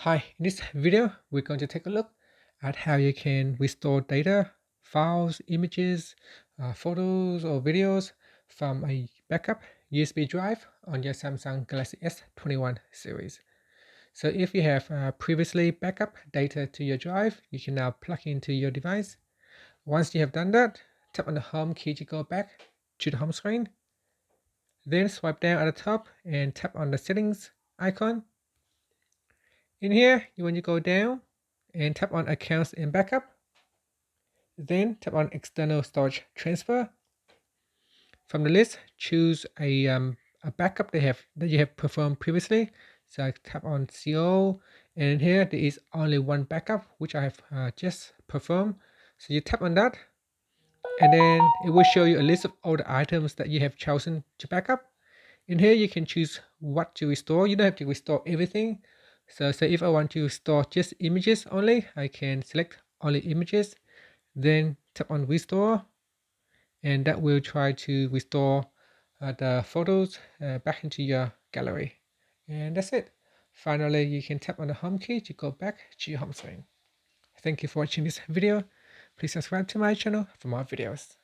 Hi, in this video, we're going to take a look at how you can restore data, files, images, photos, or videos from a backup USB drive on your Samsung Galaxy S21 series. So if you have previously backup data to your drive, you can now plug into your device. Once you have done that, tap on the home key to go back to the home screen. Then swipe down at the top and tap on the settings icon. In here, you want to go down and tap on Accounts and Backup. Then tap on External Storage Transfer. From the list, choose a backup that you have performed previously. So I tap on CO, and in here there is only one backup which I have just performed. So you tap on that, and then it will show you a list of all the items that you have chosen to backup. In here, you can choose what to restore. You don't have to restore everything. So say if I want to store just images only, I can select only images, then tap on restore, and that will try to restore the photos back into your gallery. And that's it. Finally, you can tap on the home key to go back to your home screen. Thank you for watching this video. Please subscribe to my channel for more videos.